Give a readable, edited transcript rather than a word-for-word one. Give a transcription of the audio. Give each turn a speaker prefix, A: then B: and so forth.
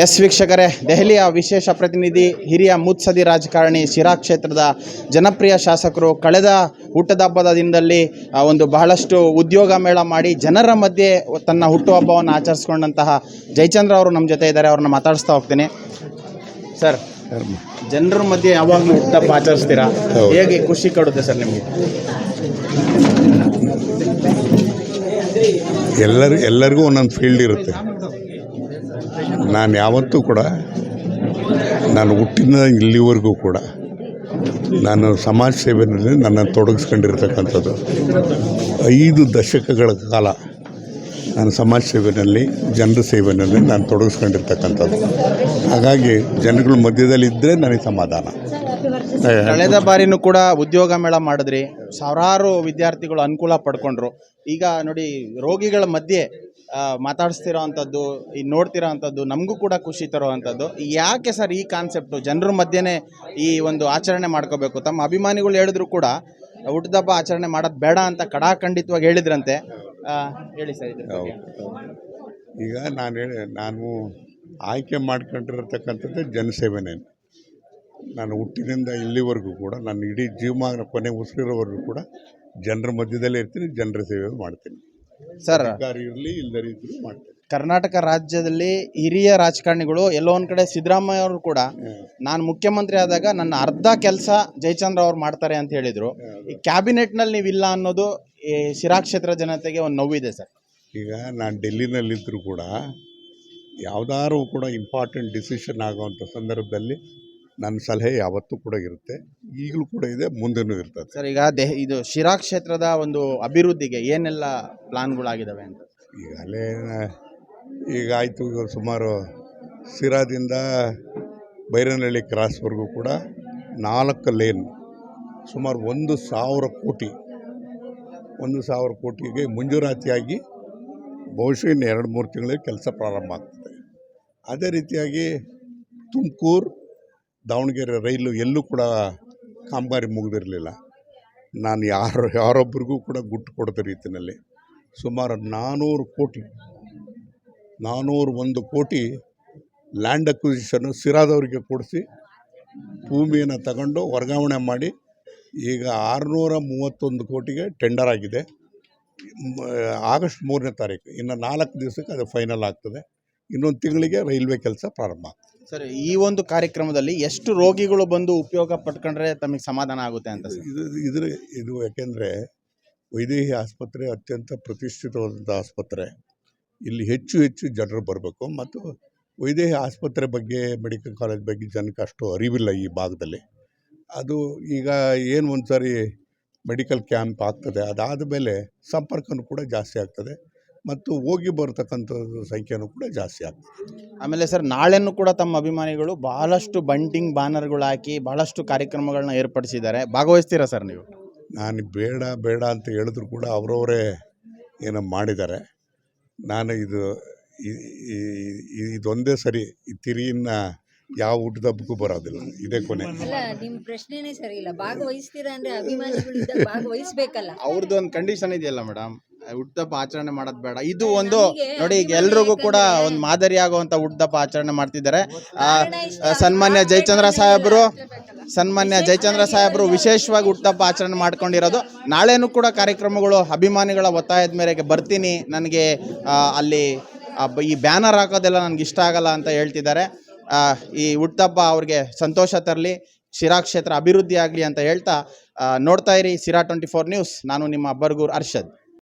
A: S ವೀಕ್ಷಕರೇ, ದೆಹಲಿಯ ವಿಶೇಷ ಪ್ರತಿನಿಧಿ ಹಿರಿಯ ಮುತ್ಸದಿ ರಾಜಕಾರಣಿ ಶಿರಾ ಕ್ಷೇತ್ರದ ಜನಪ್ರಿಯ ಶಾಸಕರು ಕಳೆದ ಹುಟ್ಟದ ಹಬ್ಬದ ದಿನದಲ್ಲಿ ಒಂದು ಬಹಳಷ್ಟು ಉದ್ಯೋಗ ಮೇಳ ಮಾಡಿ ಜನರ ಮಧ್ಯೆ ತನ್ನ ಹುಟ್ಟುಹಬ್ಬವನ್ನು ಆಚರಿಸ್ಕೊಂಡಂತಹ ಜಯಚಂದ್ರ ಅವರು ನಮ್ಮ ಜೊತೆ ಇದ್ದಾರೆ. ಅವ್ರನ್ನ ಮಾತಾಡಿಸ್ತಾ ಹೋಗ್ತೀನಿ. ಸರ್, ಜನರ ಮಧ್ಯೆ ಯಾವಾಗಲೂ ಹುಟ್ಟುಹಬ್ಬ ಆಚರಿಸ್ತೀರಾ, ಹೇಗೆ ಖುಷಿ ಕೊಡುತ್ತೆ ಸರ್ ನಿಮಗೆ?
B: ಎಲ್ಲರಿಗೂ ಒಂದೊಂದು ಫೀಲ್ಡ್ ಇರುತ್ತೆ. ನಾನು ಯಾವತ್ತೂ ಕೂಡ ನಾನು ಹುಟ್ಟಿನ ಇಲ್ಲಿವರೆಗೂ ಕೂಡ ನಾನು ಸಮಾಜ ಸೇವೆಯಲ್ಲಿ ನನ್ನನ್ನು ತೊಡಗಿಸ್ಕೊಂಡಿರ್ತಕ್ಕಂಥದ್ದು. 5 ದಶಕಗಳ ಕಾಲ ನಾನು ಸಮಾಜ ಸೇವೆಯಲ್ಲಿ, ಜನರ ಸೇವೆಯಲ್ಲಿ ನಾನು ತೊಡಗಿಸ್ಕೊಂಡಿರ್ತಕ್ಕಂಥದ್ದು. ಹಾಗಾಗಿ ಜನಗಳ ಮಧ್ಯದಲ್ಲಿದ್ದರೆ ನನಗೆ ಸಮಾಧಾನ.
A: ಕಳೆದ ಬಾರಿನೂ ಕೂಡ ಉದ್ಯೋಗ ಮೇಳ ಮಾಡಿದ್ರಿ, ಸಾವಿರಾರು ವಿದ್ಯಾರ್ಥಿಗಳು ಅನುಕೂಲ ಪಡ್ಕೊಂಡ್ರು. ಈಗ ನೋಡಿ, ರೋಗಿಗಳ ಮಧ್ಯೆ ಮಾತಾಡಿಸ್ತಿರೋ ಅಂಥದ್ದು, ಈ ನೋಡ್ತಿರೋ ಅಂಥದ್ದು ನಮಗೂ ಕೂಡ ಖುಷಿ ತರೋ ಅಂಥದ್ದು. ಯಾಕೆ ಸರ್ ಈ ಕಾನ್ಸೆಪ್ಟು ಜನರ ಮಧ್ಯೆನೇ ಈ ಒಂದು ಆಚರಣೆ ಮಾಡ್ಕೋಬೇಕು? ತಮ್ಮ ಅಭಿಮಾನಿಗಳು ಹೇಳಿದ್ರು ಕೂಡ ಹುಟ್ಟುಹಬ್ಬ ಆಚರಣೆ ಮಾಡೋದು ಬೇಡ ಅಂತ ಕಡಾಖಂಡಿತವಾಗಿ ಹೇಳಿದ್ರಂತೆ. ಹೇಳಿ ಸರ್ ಇದ್ರ ಬಗ್ಗೆ.
B: ಈಗ ನಾನು ಆಯ್ಕೆ ಮಾಡ್ಕೊಂಡಿರತಕ್ಕಂಥದ್ದು ಜನಸೇವೆನೇ. ನಾನು ಹುಟ್ಟಿನಿಂದ ಇಲ್ಲಿವರೆಗೂ ಕೂಡ ನಾನು ಇಡೀ ಜೀವಮಾನ ಕೊನೆ ಉಸಿರಿರೋವರೆಗೂ ಕೂಡ ಜನರ ಮಧ್ಯದಲ್ಲೇ ಇರ್ತೀನಿ, ಜನರ ಸೇವೆ ಮಾಡ್ತೀನಿ.
A: ಸರ್,
B: ಇರಲಿ ಇಲ್ಲದೇ ಇದ್ರೂ ಮಾಡ್ತೀನಿ.
A: ಕರ್ನಾಟಕ ರಾಜ್ಯದಲ್ಲಿ ಹಿರಿಯ ರಾಜಕಾರಣಿಗಳು ಎಲ್ಲೋ ಒಂದು ಕಡೆ ಸಿದ್ದರಾಮಯ್ಯ ಅವರು ಕೂಡ ನಾನು ಮುಖ್ಯಮಂತ್ರಿ ಆದಾಗ ನನ್ನ ಅರ್ಧ ಕೆಲಸ ಜಯಚಂದ್ರ ಅವ್ರು ಮಾಡ್ತಾರೆ ಅಂತ ಹೇಳಿದರು. ಈ ಕ್ಯಾಬಿನೆಟ್ನಲ್ಲಿ ನೀವಿಲ್ಲ ಅನ್ನೋದು ಈ ಶಿರಾ ಕ್ಷೇತ್ರ ಜನತೆಗೆ ಒಂದು ನೋವಿದೆ ಸರ್.
B: ಈಗ ನಾನು ಡೆಲ್ಲಿನಲ್ಲಿದ್ದರೂ ಕೂಡ ಯಾವುದಾದ್ರೂ ಕೂಡ ಇಂಪಾರ್ಟೆಂಟ್ ಡಿಸಿಷನ್ ಆಗೋವಂಥ ಸಂದರ್ಭದಲ್ಲಿ ನನ್ನ ಸಲಹೆ ಯಾವತ್ತೂ ಕೂಡ ಇರುತ್ತೆ, ಈಗಲೂ ಕೂಡ ಇದೆ, ಮುಂದೆನೂ ಇರ್ತದೆ.
A: ಸರ್, ಈಗ ಇದು ಶಿರಾ ಕ್ಷೇತ್ರದ ಒಂದು ಅಭಿವೃದ್ಧಿಗೆ ಏನೆಲ್ಲ ಪ್ಲಾನ್ಗಳಾಗಿದ್ದಾವೆ ಅಂತ?
B: ಈಗ ಆಯಿತು, ಈಗ ಸುಮಾರು ಶಿರಾದಿಂದ ಬೈರನಹಳ್ಳಿ ಕ್ರಾಸ್ವರೆಗೂ ಕೂಡ 4 ಲೇನ್, ಸುಮಾರು 1,000 ಕೋಟಿ, 1,000 ಕೋಟಿಗೆ ಮಂಜೂರಾತಿಯಾಗಿ ಬಹುಶಃ ಇನ್ನು 2-3 ತಿಂಗಳಿಗೆ ಕೆಲಸ ಪ್ರಾರಂಭ ಆಗ್ತದೆ. ಅದೇ ರೀತಿಯಾಗಿ ತುಮಕೂರು ದಾವಣಗೆರೆ ರೈಲು ಎಲ್ಲೂ ಕೂಡ ಕಾಮಗಾರಿ ಮುಗಿದಿರಲಿಲ್ಲ. ನಾನು ಯಾರೊಬ್ಬರಿಗೂ ಕೂಡ ಗುಟ್ಟು ಕೊಡದ ರೀತಿಯಲ್ಲಿ ಸುಮಾರು 400 ಕೋಟಿ, 401 ಕೋಟಿ ಲ್ಯಾಂಡ್ ಅಕ್ವಿಸಿಷನ್ನು ಸಿರಾದವರಿಗೆ ಕೊಡಿಸಿ ಭೂಮಿಯನ್ನು ತಗೊಂಡು ವರ್ಗಾವಣೆ ಮಾಡಿ ಈಗ 631 ಕೋಟಿಗೆ ಟೆಂಡರ್ ಆಗಿದೆ. ಆಗಸ್ಟ್ 3ನೇ ತಾರೀಕು, ಇನ್ನು 4 ದಿವಸಕ್ಕೆ ಅದು ಫೈನಲ್ ಆಗ್ತದೆ. ಇನ್ನೊಂದು ತಿಂಗಳಿಗೆ ರೈಲ್ವೆ ಕೆಲಸ ಪ್ರಾರಂಭ ಆಗ್ತದೆ.
A: ಸರ್, ಈ ಒಂದು ಕಾರ್ಯಕ್ರಮದಲ್ಲಿ ಎಷ್ಟು ರೋಗಿಗಳು ಬಂದು ಉಪಯೋಗ ಪಡ್ಕೊಂಡ್ರೆ ತಮಗೆ ಸಮಾಧಾನ ಆಗುತ್ತೆ ಅಂತ?
B: ಇದು ಯಾಕೆಂದರೆ ವೈದೇಹಿ ಆಸ್ಪತ್ರೆ ಅತ್ಯಂತ ಪ್ರತಿಷ್ಠಿತವಾದಂಥ ಆಸ್ಪತ್ರೆ. ಇಲ್ಲಿ ಹೆಚ್ಚು ಜನರು ಬರಬೇಕು. ಮತ್ತು ವೈದೇಹಿ ಆಸ್ಪತ್ರೆ ಬಗ್ಗೆ, ಮೆಡಿಕಲ್ ಕಾಲೇಜ್ ಬಗ್ಗೆ ಜನಕ್ಕೆ ಅಷ್ಟು ಅರಿವಿಲ್ಲ ಈ ಭಾಗದಲ್ಲಿ. ಅದು ಈಗ ಏನು ಒಂದು ಸಾರಿ ಮೆಡಿಕಲ್ ಕ್ಯಾಂಪ್ ಆಗ್ತದೆ, ಅದಾದ ಮೇಲೆ ಸಂಪರ್ಕನೂ ಕೂಡ ಜಾಸ್ತಿ ಆಗ್ತದೆ ಮತ್ತು ಹೋಗಿ ಬರ್ತಕ್ಕಂಥದ್ದು ಸಂಖ್ಯೆನೂ ಕೂಡ ಜಾಸ್ತಿ ಆಗ್ತದೆ.
A: ಆಮೇಲೆ ಸರ್, ನಾಳೆನೂ ಕೂಡ ತಮ್ಮ ಅಭಿಮಾನಿಗಳು ಬಹಳಷ್ಟು ಬಂಟಿಂಗ್ ಬ್ಯಾನರ್ಗಳು ಹಾಕಿ ಬಹಳಷ್ಟು ಕಾರ್ಯಕ್ರಮಗಳನ್ನ ಏರ್ಪಡಿಸಿದ್ದಾರೆ. ಭಾಗವಹಿಸ್ತೀರಾ ಸರ್ ನೀವು?
B: ನಾನು ಬೇಡ ಅಂತ ಹೇಳಿದ್ರು ಕೂಡ ಅವರವರೇ ಏನೋ ಮಾಡಿದ್ದಾರೆ. ನಾನು ಇದೊಂದೇ ಸರಿ ಈ ತಿರಿಯನ್ನು ಯಾವ ಹುಟ್ಟುಹಬ್ಬಕ್ಕೂ ಬರೋದಿಲ್ಲ, ಇದೇ ಕೊನೆ.
C: ನಿಮ್ಮ ಪ್ರಶ್ನೆನೇ ಸರಿ ಇಲ್ಲ. ಭಾಗವಹಿಸ್ತೀರಾ ಅಂದ್ರೆ ಅಭಿಮಾನಿಗಳು ಭಾಗವಹಿಸ್ಬೇಕಲ್ಲ.
A: ಅವ್ರದ್ದು ಒಂದು ಕಂಡೀಷನ್ ಇದೆಯಲ್ಲ ಮೇಡಮ್, ಹುಟ್ಟುಹಬ್ಬ ಆಚರಣೆ ಮಾಡೋದು ಬೇಡ. ಇದು ಒಂದು ನೋಡಿ, ಈಗ ಎಲ್ರಿಗೂ ಕೂಡ ಒಂದು ಮಾದರಿ ಆಗುವಂತ ಹುಟ್ಟುಹಬ್ಬ ಆಚರಣೆ ಮಾಡ್ತಿದ್ದಾರೆ. ಸನ್ಮಾನ್ಯ ಜಯಚಂದ್ರ ಸಾಹೇಬರು ವಿಶೇಷವಾಗಿ ಹುಟ್ಟುಹಬ್ಬ ಆಚರಣೆ ಮಾಡ್ಕೊಂಡಿರೋದು. ನಾಳೆನೂ ಕೂಡ ಕಾರ್ಯಕ್ರಮಗಳು ಅಭಿಮಾನಿಗಳ ಒತ್ತಾಯದ ಮೇರೆಗೆ ಬರ್ತೀನಿ, ನನಗೆ ಅಲ್ಲಿ ಈ ಬ್ಯಾನರ್ ಹಾಕೋದೆಲ್ಲ ನನಗೆ ಇಷ್ಟ ಆಗಲ್ಲ ಅಂತ ಹೇಳ್ತಿದ್ದಾರೆ. ಈ ಹುಟ್ಟುಹಬ್ಬ ಅವ್ರಿಗೆ ಸಂತೋಷ ತರಲಿ, ಶಿರಾ ಕ್ಷೇತ್ರ ಅಭಿವೃದ್ಧಿ ಆಗಲಿ ಅಂತ ಹೇಳ್ತಾ ನೋಡ್ತಾ ಇರಿ ಸಿರಾ 24 ನ್ಯೂಸ್. ನಾನು ನಿಮ್ಮ ಅಬ್ಬರ್ಗೂರ್ ಅರ್ಷದ್.